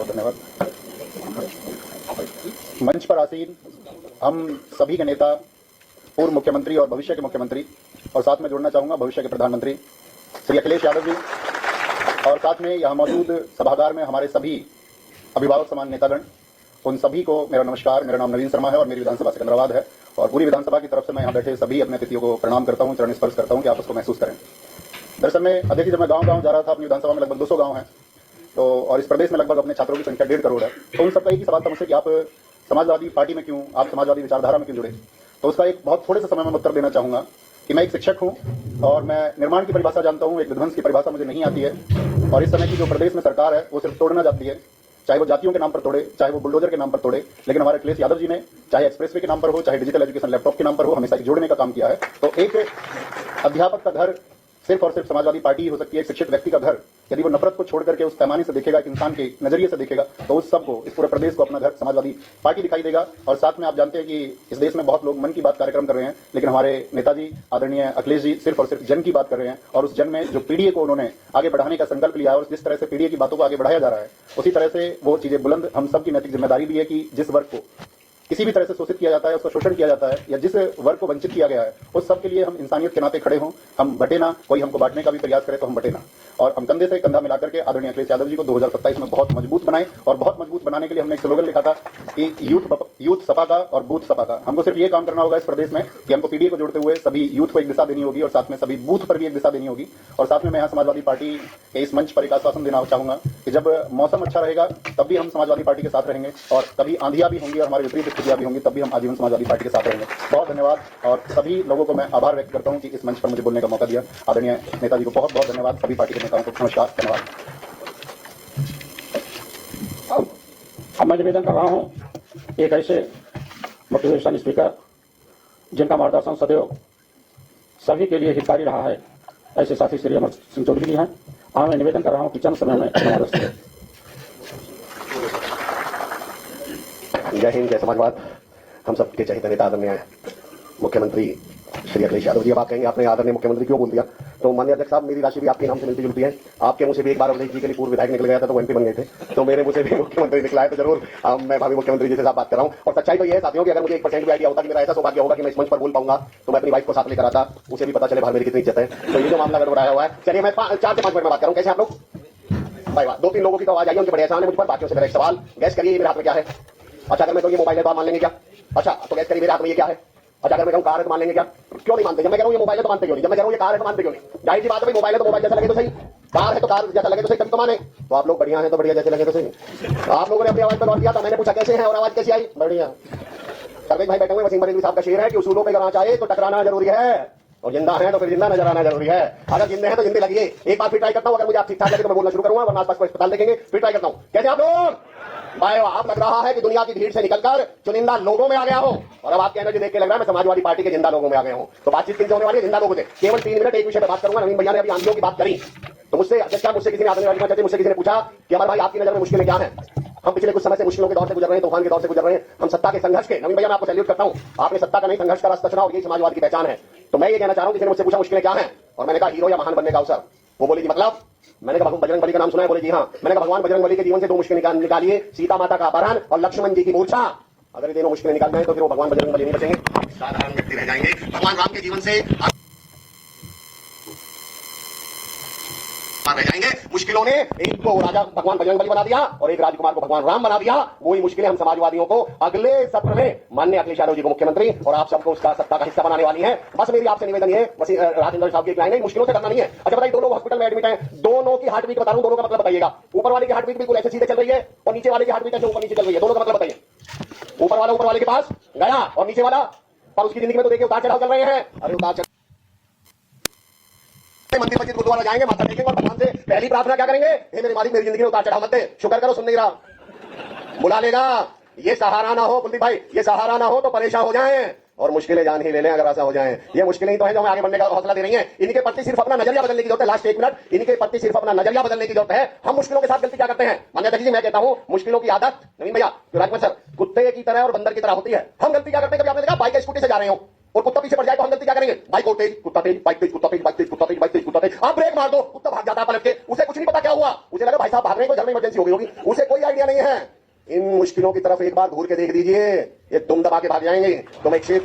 बहुत धन्यवाद। मंच पर आसीन हम सभी के नेता, पूर्व मुख्यमंत्री और भविष्य के मुख्यमंत्री, और साथ में जोड़ना चाहूंगा भविष्य के प्रधानमंत्री श्री अखिलेश यादव जी, और साथ में यहाँ मौजूद सभागार में हमारे सभी अभिभावक समान नेतागण, उन सभी को मेरा नमस्कार। मेरा नाम नवीन शर्मा है और मेरी विधानसभा सिकंदराबाद है, और पूरी विधानसभा की तरफ से मैं यहाँ बैठे सभी अपने अतिथियों को प्रणाम करता हूँ, चरण स्पर्श करता हूँ कि आप उसको महसूस करें। दरअसल में देखिए, जब मैं गांव जा रहा था, अपनी विधानसभा में लगभग 200 गांव हैं, तो और इस प्रदेश में लगभग अपने छात्रों की संख्या 1.5 करोड़ है, तो उन सबका एक ही सवाल था मुझसे कि आप समाजवादी पार्टी में क्यों, आप समाजवादी विचारधारा में क्यों जुड़े। तो उसका एक बहुत थोड़े से समय में उत्तर देना चाहूंगा कि मैं एक शिक्षक हूं और मैं निर्माण की परिभाषा जानता हूं, एक विध्वंस की परिभाषा मुझे नहीं आती है। और इस समय की जो प्रदेश में सरकार है वो सिर्फ तोड़ना चाहती है, चाहे वो जातियों के नाम पर तोड़े, चाहे वो बुलडोजर के नाम पर तोड़े, लेकिन हमारे अखिलेश यादव जी ने चाहे एक्सप्रेसवे के नाम पर हो, चाहे डिजिटल एजुकेशन लैपटॉप के नाम पर हो, हमेशा जोड़ने का काम किया है। तो एक अध्यापक का घर सिर्फ और सिर्फ समाजवादी पार्टी ही हो सकती है। एक शिक्षित व्यक्ति का घर यदि वो नफरत को छोड़ करके उस पैमाने से देखेगा, एक इंसान के नजरिए से देखेगा, तो उस सबको, इस पूरे प्रदेश को अपना घर समाजवादी पार्टी दिखाई देगा। और साथ में आप जानते हैं कि इस देश में बहुत लोग मन की बात कार्यक्रम कर रहे हैं, लेकिन हमारे नेताजी आदरणीय अखिलेश जी सिर्फ और सिर्फ जन की बात कर रहे हैं, और उस जन में जो पीडीए को उन्होंने आगे बढ़ाने का संकल्प लिया है और जिस तरह से पीडीए की बातों को आगे बढ़ाया जा रहा है, उसी तरह से वो चीजें बुलंद, हम सबकी नैतिक जिम्मेदारी भी है कि जिस वर्ग को किसी भी तरह से शोषित किया जाता है, उसका शोषण किया जाता है, या जिस वर्ग को वंचित किया गया है, उस सब के लिए हम इंसानियत के नाते खड़े हों। हम बटे ना, कोई हमको बांटने का भी प्रयास करे तो हम बटे ना, और हम कंधे से कंधा मिलाकर के आदरणीय अखिलेश यादव जी को 2027 में बहुत मजबूत बनाएं। और बहुत मजबूत बनाने के लिए हमने एक स्लोगन लिखा था कि यूथ सपा का और बूथ सपा का। हमको सिर्फ ये काम करना होगा इस प्रदेश में कि हमको पीडीए को जोड़ते हुए सभी यूथ को एक दिशा देनी होगी, और साथ में सभी बूथ पर भी एक दिशा देनी होगी। और साथ में मैं यहाँ समाजवादी पार्टी के इस मंच पर एक आश्वासन देना चाहूंगा कि जब मौसम अच्छा रहेगा तब भी हम समाजवादी पार्टी के साथ रहेंगे, और कभी आंधियां भी होंगी और हमारी विपरीत स्थितियां भी होंगी, तब भी हम आजीवन समाजवादी पार्टी के साथ रहेंगे। बहुत धन्यवाद, और सभी लोगों को मैं आभार व्यक्त करता हूं कि इस मंच पर मुझे बोलने का मौका दिया। आदरणीय नेताजी को बहुत बहुत धन्यवाद, सभी पार्टी के नेताओं को नमस्कार, धन्यवाद। अब मैं निवेदन कर रहा हूं एक ऐसे मोटिवेशन स्पीकर जिनका मार्गदर्शन सदैव सभी के लिए हितकारी रहा है, ऐसे साथी श्री अमर सिंह चौधरी जी हैं। आज मैं निवेदन कर रहा हूं कि चंद समय में जय हिंद, जय समाजवाद। हम सबके चहेते नेता आदरणीय मुख्यमंत्री श्री अखिलेश यादव जी, अब आप कहेंगे आपने आदरणीय मुख्यमंत्री क्यों बोल दिया, तो माननीय अध्यक्ष साहब, मेरी राशि भी आपके नाम से मिलती जुलती है। आपके मुंह से भी एक बार अखिलेश जी के लिए पूर्व विधायक निकल गया था तो एमपी बन गए थे, तो मेरे मुंह से भी मुख्यमंत्री निकला है, तो जरूर मैं भावी मुख्यमंत्री जी से बात कर रहा हूं। और सच्चाई तो यह है साथियों कि अगर मुझे 1% भी आइडिया होता कि मेरा ऐसा सौभाग्य होगा कि मैं इस मंच पर बोल पाऊंगा, तो मैं अपनी वाइफ को साथ लेकर आता, उसे भी पता चले बाहर मेरी कितनी इज्जत है। तो ये जो मामला गड़बड़ाया हुआ है, चलिए मैं 4 से 5 मिनट में बात करूं। कैसे आप लोग भाई, 2-3 लोगों की तो आवाज आई, उनके बड़े आसान है मुझ पर। बाकियों से मेरा एक सवाल, गैस करिए मेरे हाथ में क्या है। अच्छा, अगर मैं कहूं ये मोबाइल है तो आप मान लेंगे क्या? अच्छा, तो गैस करिए मेरे हाथ में ये क्या है। अच्छा, अगर मैं कहूं कार है तो मान लेंगे क्या? क्यों नहीं मानते? जब मैं कह रहा हूं ये मोबाइल है तो मानते क्यों नहीं? जब मैं कह रहा हूं ये कार है तो मानते क्यों नहीं? जाहिर सी बात है भाई, मोबाइल है तो मोबाइल जैसा लगे तो सही, कार है तो कार जैसा लगे तो सही, तभी तो माने। तो आप लोग बढ़िया हैं तो बढ़िया जैसे लगे तो सही। आप लोगों ने अपनी आवाज पर गौर किया था, मैंने पूछा कैसे हैं और आवाज कैसी आई? बढ़िया। सर्वेश भाई बैठे हुए, वसीम बरेलवी साहब का शेर है कि उसूलों पे अगर आना चाहे तो टकराना जरूरी है, और जिंदा है तो फिर जिंदा नजर आना जरूरी है। अगर जिंदे हैं तो जिंदे लगिए। एक बार फिर ट्राई करता हूं, अगर मुझे आप ठीक ठाक लगे तो मैं बोलना शुरू करूंगा, वरना आसपास को अस्पताल देखेंगे। फिर ट्राई करता हूं। कैसे आप लोग भाई, आप लग रहा है कि दुनिया की भीड़ से निकलकर चुनिंदा लोगों में आ गया हो, और अब आपके एनर्जी देख के लग रहा है मैं समाजवादी पार्टी के जिंदा लोगों में आ गया हूं। तो बातचीत किनसे होने वाली है? जिंदा लोगों से। केवल 3 मिनट एक विषय पर बात करूंगा। नवीन भैया ने अभी आंधियों की बात करी, तो मुझसे किसी ने आदरणीय मुझसे किसी ने पूछा कि हमारे भाई आपकी नजर में मुश्किलें क्या हैं। हम पिछले कुछ समय से मुश्किलों के दौर से गुजर रहे हैं, तूफान के दौर से गुजर रहे हैं, हम सत्ता के संघर्ष के। नवीन भैया मैं आपको सैल्यूट करता हूं, आपने सत्ता का नहीं संघर्ष का रास्ता चुना, और यही समाजवाद की पहचान है। तो मैं ये कहना चाह रहा हूं, किसी ने मुझसे पूछा मुश्किलें क्या हैं, और मैंने कहा हीरो या महान बनने का अवसर। वो बोली जी मतलब? मैंने कहा बजरंग बली का नाम सुना है? बोले जी हाँ। मैंने कहा भगवान बजरंग बली के जीवन से 2 मुश्किलें निकालिए, सीता माता का अपहरण और लक्ष्मण जी की मूर्छा। अगर ये दोनों मुश्किलें निकालना है तो फिर वो भगवान बजरंग बली नहीं बचेंगे, साधारण व्यक्ति रह जाएंगे। भगवान राम के जीवन से रह जाएंगे। मुश्किलों ने एक को राजा भगवान बजरंग बली बना दिया और एक राजकुमार को भगवान राम बना दिया। वही मुश्किलें हम समाजवादियों को अगले सत्र में माननीय अखिलेश यादव जी को मुख्यमंत्री और आप सबको उसका सत्ता का हिस्सा बनाने वाली है। बस मेरी आपसे निवेदन ये, राजेंद्र साहब की एक लाइन है, मुश्किलों से करना नहीं है। अच्छा बताइए, 2 लोग हॉस्पिटल में एडमिट हैं, दोनों की हार्ट बीट बता रहा हूं, दोनों का मतलब बताइएगा। ऊपर वाले की हार्ट बीट बिल्कुल ऐसे सीधे चल रही है और नीचे वाले की हार्ट बीट ऐसे ऊपर नीचे चल रही है, दोनों का मतलब बताइए। ऊपर वाला ऊपर वाले के पास गया और नीचे वाला, पर उसकी जिंदगी में तो देखिए उतार चढ़ाव चल रहे हैं। अरे उतार चढ़ाव, मंदिर मस्जिद गुरुद्वारा जाएंगे, माथा टेकेंगे और भगवान से पहली प्रार्थना क्या करेंगे? हे मेरे मालिक, मेरी जिंदगी में उतार चढ़ाव मत दे। शुक्र करो सुन नहीं रहा, बुला लेगा। ये सहारा ना हो कुलदीप भाई, ये सहारा ना हो तो परेशान हो जाएं और मुश्किलें जान ही ले लें अगर ऐसा हो जाए। ये मुश्किलें ही तो है जो हमें आगे बढ़ने का हौसला दे रही हैं। इनके प्रति सिर्फ अपना नजरिया बदलने की जरूरत है। लास्ट 1 मिनट, इनके प्रति सिर्फ अपना नजरिया बदलने की जरूरत है। हम मुश्किलों के साथ गलती क्या करते हैं? मान्यता जी, मैं कहता हूं मुश्किलों की आदत, नवीन भैया, राजकुमार सर, कुत्ते की तरह और बंदर की तरह होती है। हम गलती क्या करते हैं? कभी आपने देखा बाइक स्कूटी से जा रहे हो, और कुत्ता पीछे पड़ जाए तो हम गलती क्या करेंगे? बाइक और तेज, कुत्ता तेज, बाइक तेज, कुत्ता तेज, बाइक तेज, कुत्ता तेज, बाइक तेज, कुत्ता तेज। आप ब्रेक मार दो, कुत्ता भाग जाता है पलट के, उसे कुछ नहीं पता क्या हुआ, उसे लगा भाई साहब भाग रहे हैं, कोई घर में इमरजेंसी हो गई होगी, उसे कोई आइडिया नहीं है। इन मुश्किलों की तरफ एक बार घूर के देख दीजिए, ये तुम दबा के भाग जाएंगे। तुम एक शेर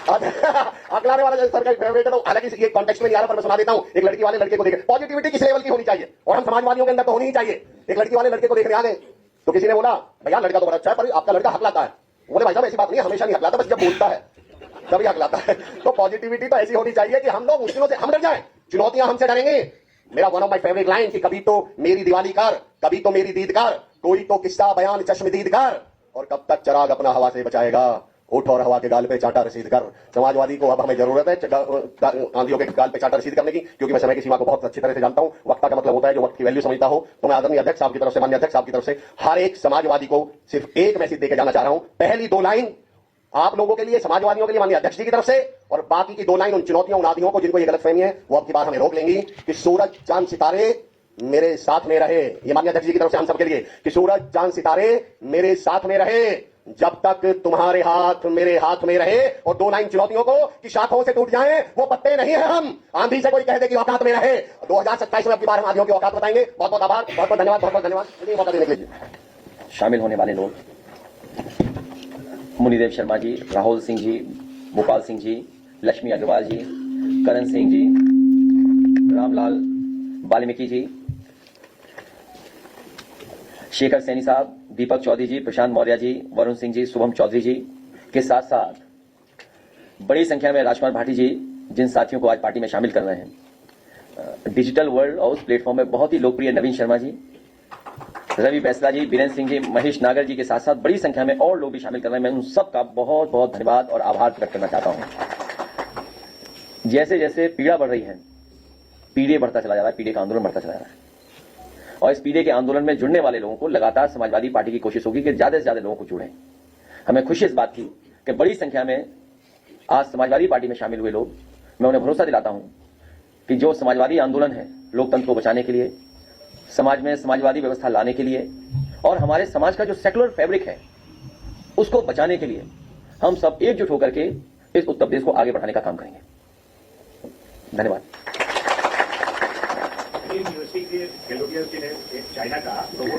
अगलाने वाला सर का फेवरेट है, तो हालांकि ये कॉन्टेक्स्ट में नहीं आ रहा, पर मैं सुना देता हूं। एक लड़की वाले लड़के को देखे, पॉजिटिविटी किस लेवल की होनी चाहिए, और हम समाजवादियों के अंदर तो होनी ही चाहिए। एक लड़की वाले लड़के को देखने आ गए, तो किसी ने बोला भैया लड़का तो बड़ा अच्छा है, पर आपका लड़का हकलाता है। बोले भाई साहब ऐसी बात नहीं है, हमेशा नहीं हकलाता, बस जब बोलता है तभी हकलाता है। तो पॉजिटिविटी तो ऐसी होनी चाहिए कि हम लोग मुश्किलों से हम डर जाएं, चुनौतियां हमसे डरेंगे। मेरा one of my favourite line कि कभी तो मेरी दिवाली कर, कभी तो मेरी दीद कर, कोई तो किस्सा बयान चश्मदीद कर, और कब तक चराग अपना हवा से बचाएगा, उठ और हवा के गाल पे चांटा रसीद कर। समाजवादी को अब हमें जरूरत है आंधियों के गाल पे चांटा रसीद करने की, क्योंकि मैं समय की सीमा को बहुत अच्छी तरह से जानता हूं। वक्ता का मतलब होता है जो वक्त की वैल्यू समझता हो। तो मैं आदरणीय अध्यक्ष साहब की तरफ से, माननीय अध्यक्ष साहब की तरफ से हर एक समाजवादी को सिर्फ एक मैसेज देकर जाना चाह रहा हूं। पहली 2 लाइन आप लोगों के लिए, समाजवादियों के लिए, माननीय अध्यक्ष जी की तरफ से, और बाकी की 2 लाइन उन चुनौतियों, उन आदियों को जिनको ये गलतफहमी है, वो अब की बार हमें रोक लेंगी कि सूरज चांद सितारे मेरे साथ में रहे। ये माननीय अध्यक्ष जी की तरफ से हम सबके लिए कि सूरज चांद सितारे मेरे साथ में रहे, जब तक तुम्हारे हाथ मेरे हाथ में रहे। और 2 लाइन चुनौतियों को कि शाखाओं से टूट जाएं वो पत्ते नहीं है हम, आंधी से कोई कह दे कि औकात में रहे। 2027 में अब की बार हम आंधियों की औकात बताएंगे। बहुत बहुत आभार, बहुत बहुत धन्यवाद, बहुत बहुत धन्यवाद मुझे मौका देने के लिए। शामिल होने वाले लोग मुनिदेव शर्मा जी, राहुल सिंह जी, भोपाल सिंह जी, लक्ष्मी अग्रवाल जी, करण सिंह जी, रामलाल वाल्मीकि जी, शेखर सैनी साहब, दीपक चौधरी जी, प्रशांत मौर्य जी, वरुण सिंह जी, शुभम चौधरी जी के साथ साथ बड़ी संख्या में राजकुमार भाटी जी, जिन साथियों को आज पार्टी में शामिल कर रहे हैं। डिजिटल वर्ल्ड और उस प्लेटफॉर्म में बहुत ही लोकप्रिय नवीन शर्मा जी, रवि बैसला जी, बीरेंद्र सिंह जी, महेश नागर जी के साथ साथ बड़ी संख्या में और लोग भी शामिल कर रहे हैं। मैं उन सबका बहुत बहुत धन्यवाद और आभार व्यक्त करना चाहता हूं। जैसे जैसे पीड़ा बढ़ रही है, पीड़े बढ़ता चला जा रहा है, पीड़े का आंदोलन बढ़ता चला जा रहा है, और इस पीड़े के आंदोलन में जुड़ने वाले लोगों को लगातार समाजवादी पार्टी की कोशिश होगी कि ज्यादा से ज्यादा लोगों को जुड़ें। हमें खुशी इस बात की कि बड़ी संख्या में आज समाजवादी पार्टी में शामिल हुए लोग, मैं उन्हें भरोसा दिलाता हूं कि जो समाजवादी आंदोलन है लोकतंत्र को बचाने के लिए, समाज में समाजवादी व्यवस्था लाने के लिए, और हमारे समाज का जो सेकुलर फैब्रिक है उसको बचाने के लिए हम सब एकजुट होकर के इस उत्तर प्रदेश को आगे बढ़ाने का काम करेंगे। धन्यवाद। यूनिवर्सिटी के फेलोपियंस ने चाइना का तो वो